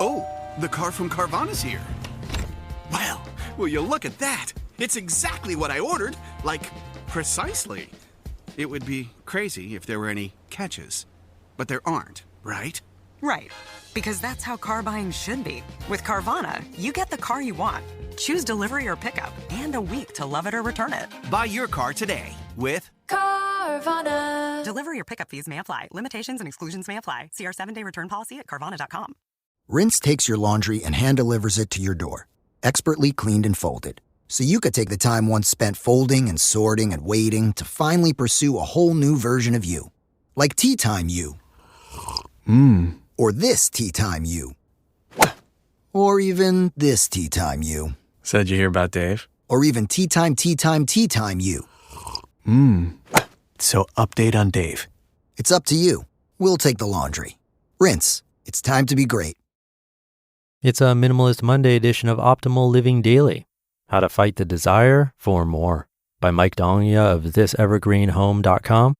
Oh, the car from Carvana's here. Well, will you look at that? It's exactly what I ordered, like, precisely. It would be crazy if there were any catches, but there aren't, right? Right, because that's how car buying should be. With Carvana, you get the car you want. Choose delivery or pickup, and a week to love it or return it. Buy your car today with Carvana. Delivery or pickup fees may apply. Limitations and exclusions may apply. See our 7-day return policy at Carvana.com. Rinse takes your laundry and hand-delivers it to your door, expertly cleaned and folded. So you could take the time once spent folding and sorting and waiting to finally pursue a whole new version of you. Like Tea Time You. Or this Tea Time You. Or even this Tea Time You. Said you hear about Dave? Or even Tea Time You. So update on Dave. It's up to you. We'll take the laundry. Rinse. It's time to be great. It's a Minimalist Monday edition of Optimal Living Daily. How to Fight the Desire for More by Mike Donghia of thisevergreenhome.com.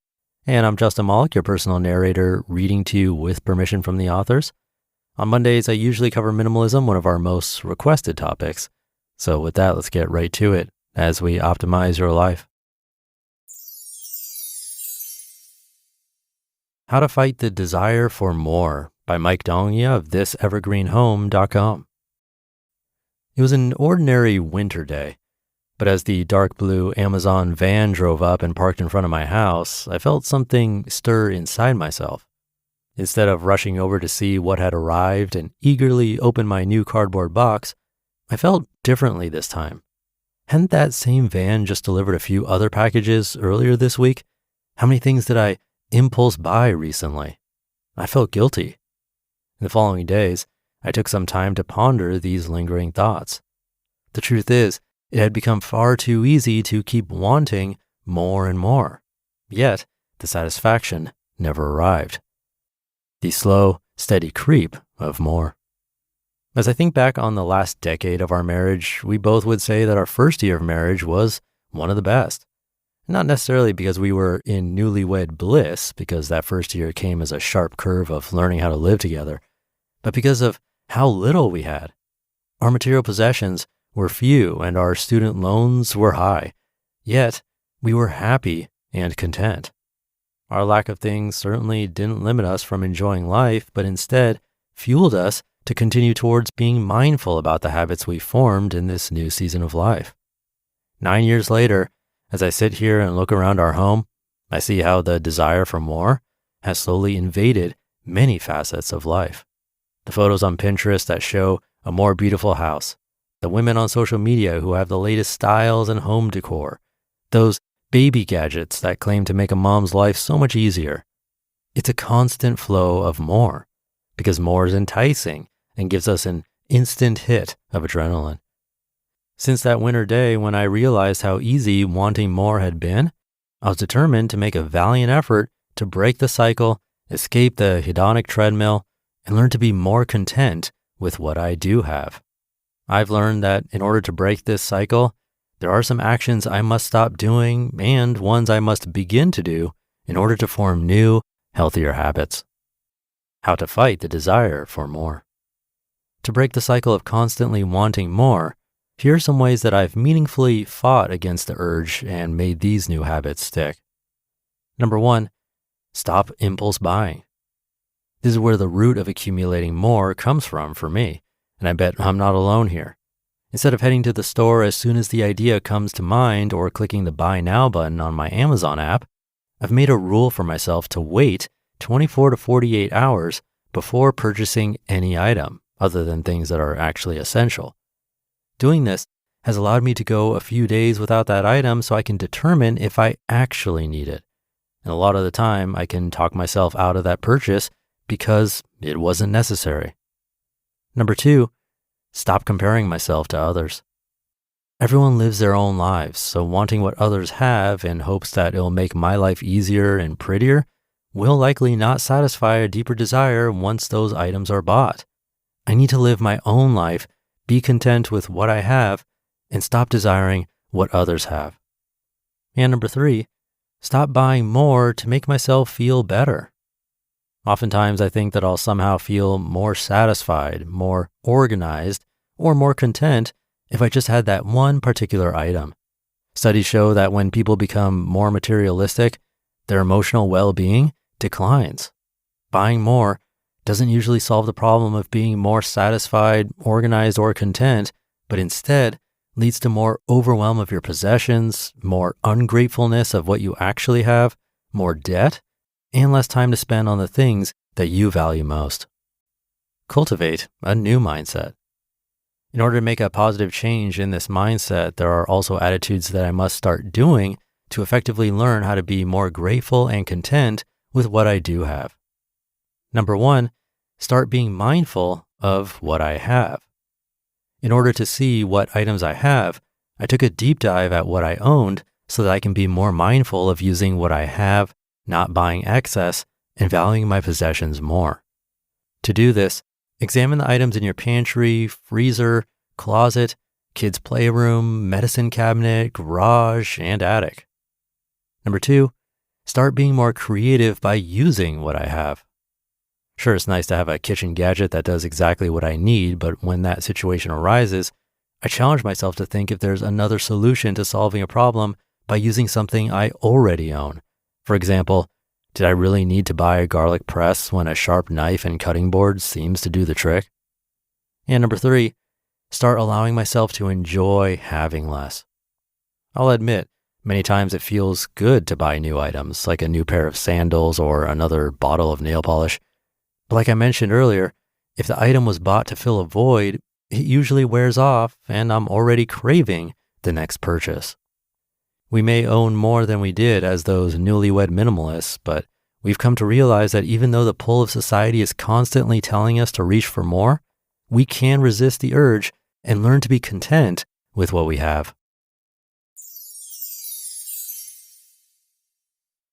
And I'm Justin Malik, your personal narrator, reading to you with permission from the authors. On Mondays, I usually cover minimalism, one of our most requested topics. So with that, let's get right to it as we optimize your life. How to Fight the Desire for More by Mike Donghia of thisevergreenhome.com. It was an ordinary winter day, but as the dark blue Amazon van drove up and parked in front of my house, I felt something stir inside myself. Instead of rushing over to see what had arrived and eagerly open my new cardboard box, I felt differently this time. Hadn't that same van just delivered a few other packages earlier this week? How many things did I impulse buy recently? I felt guilty. In the following days, I took some time to ponder these lingering thoughts. The truth is, it had become far too easy to keep wanting more and more. Yet, the satisfaction never arrived. The slow, steady creep of more. As I think back on the last decade of our marriage, we both would say that our first year of marriage was one of the best. Not necessarily because we were in newlywed bliss, because that first year came as a sharp curve of learning how to live together, but because of how little we had. Our material possessions were few and our student loans were high, yet we were happy and content. Our lack of things certainly didn't limit us from enjoying life, but instead fueled us to continue towards being mindful about the habits we formed in this new season of life. 9 years later, as I sit here and look around our home, I see how the desire for more has slowly invaded many facets of life. The photos on Pinterest that show a more beautiful house, the women on social media who have the latest styles and home decor, those baby gadgets that claim to make a mom's life so much easier. It's a constant flow of more, because more is enticing and gives us an instant hit of adrenaline. Since that winter day when I realized how easy wanting more had been, I was determined to make a valiant effort to break the cycle, escape the hedonic treadmill, and learn to be more content with what I do have. I've learned that in order to break this cycle, there are some actions I must stop doing and ones I must begin to do in order to form new, healthier habits. How to fight the desire for more. To break the cycle of constantly wanting more, here are some ways that I've meaningfully fought against the urge and made these new habits stick. Number 1, stop impulse buying. This is where the root of accumulating more comes from for me, and I bet I'm not alone here. Instead of heading to the store as soon as the idea comes to mind or clicking the Buy Now button on my Amazon app, I've made a rule for myself to wait 24 to 48 hours before purchasing any item, other than things that are actually essential. Doing this has allowed me to go a few days without that item so I can determine if I actually need it. And a lot of the time, I can talk myself out of that purchase because it wasn't necessary. Number 2, stop comparing myself to others. Everyone lives their own lives, so wanting what others have in hopes that it'll make my life easier and prettier will likely not satisfy a deeper desire once those items are bought. I need to live my own life, be content with what I have, and stop desiring what others have. And number 3, stop buying more to make myself feel better. Oftentimes, I think that I'll somehow feel more satisfied, more organized, or more content if I just had that one particular item. Studies show that when people become more materialistic, their emotional well-being declines. Buying more doesn't usually solve the problem of being more satisfied, organized, or content, but instead leads to more overwhelm of your possessions, more ungratefulness of what you actually have, more debt, and less time to spend on the things that you value most. Cultivate a new mindset. In order to make a positive change in this mindset, there are also attitudes that I must start doing to effectively learn how to be more grateful and content with what I do have. Number one, start being mindful of what I have. In order to see what items I have, I took a deep dive at what I owned so that I can be more mindful of using what I have, not buying excess, and valuing my possessions more. To do this, examine the items in your pantry, freezer, closet, kids' playroom, medicine cabinet, garage, and attic. Number two, start being more creative by using what I have. Sure, it's nice to have a kitchen gadget that does exactly what I need, but when that situation arises, I challenge myself to think if there's another solution to solving a problem by using something I already own. For example, did I really need to buy a garlic press when a sharp knife and cutting board seems to do the trick? And number three, start allowing myself to enjoy having less. I'll admit, many times it feels good to buy new items, like a new pair of sandals or another bottle of nail polish. But like I mentioned earlier, if the item was bought to fill a void, it usually wears off and I'm already craving the next purchase. We may own more than we did as those newlywed minimalists, but we've come to realize that even though the pull of society is constantly telling us to reach for more, we can resist the urge and learn to be content with what we have.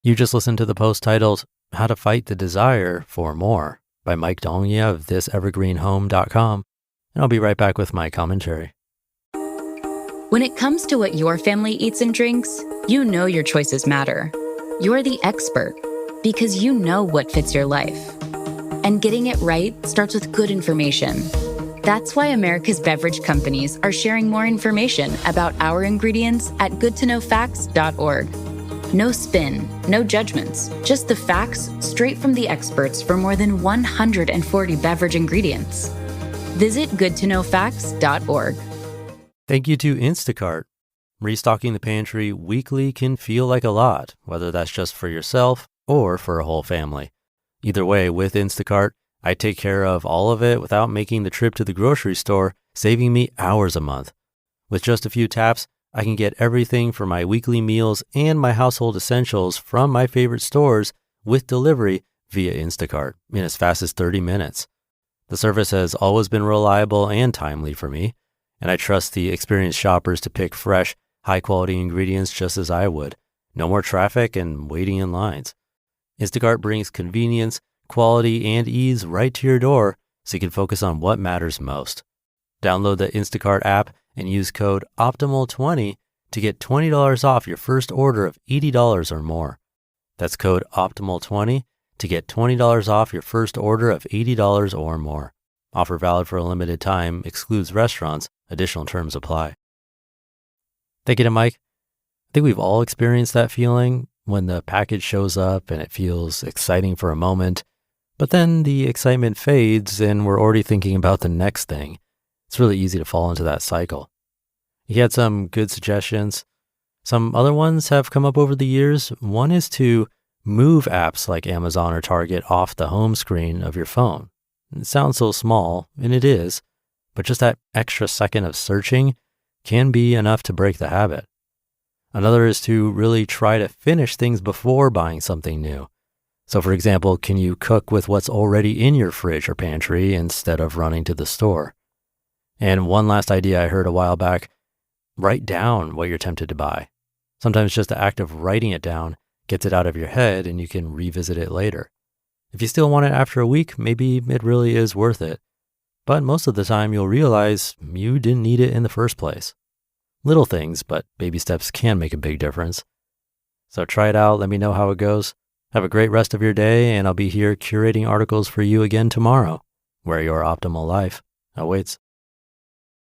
You just listened to the post titled, How to Fight the Desire for More by Mike Donghia of thisevergreenhome.com, and I'll be right back with my commentary. When it comes to what your family eats and drinks, you know your choices matter. You're the expert because you know what fits your life. And getting it right starts with good information. That's why America's beverage companies are sharing more information about our ingredients at goodtoknowfacts.org. No spin, no judgments, just the facts straight from the experts for more than 140 beverage ingredients. Visit goodtoknowfacts.org. Thank you to Instacart. Restocking the pantry weekly can feel like a lot, whether that's just for yourself or for a whole family. Either way, with Instacart, I take care of all of it without making the trip to the grocery store, saving me hours a month. With just a few taps, I can get everything for my weekly meals and my household essentials from my favorite stores with delivery via Instacart in as fast as 30 minutes. The service has always been reliable and timely for me, and I trust the experienced shoppers to pick fresh, high-quality ingredients just as I would. No more traffic and waiting in lines. Instacart brings convenience, quality, and ease right to your door so you can focus on what matters most. Download the Instacart app and use code OPTIMAL20 to get $20 off your first order of $80 or more. That's code OPTIMAL20 to get $20 off your first order of $80 or more. Offer valid for a limited time, excludes restaurants, additional terms apply. Thank you to Mike. I think we've all experienced that feeling when the package shows up and it feels exciting for a moment, but then the excitement fades and we're already thinking about the next thing. It's really easy to fall into that cycle. He had some good suggestions. Some other ones have come up over the years. One is to move apps like Amazon or Target off the home screen of your phone. It sounds so small, and it is, but just that extra second of searching can be enough to break the habit. Another is to really try to finish things before buying something new. So for example, can you cook with what's already in your fridge or pantry instead of running to the store? And one last idea I heard a while back, write down what you're tempted to buy. Sometimes just the act of writing it down gets it out of your head and you can revisit it later. If you still want it after a week, maybe it really is worth it. But most of the time you'll realize you didn't need it in the first place. Little things, but baby steps can make a big difference. So try it out, let me know how it goes. Have a great rest of your day, and I'll be here curating articles for you again tomorrow, where your optimal life awaits.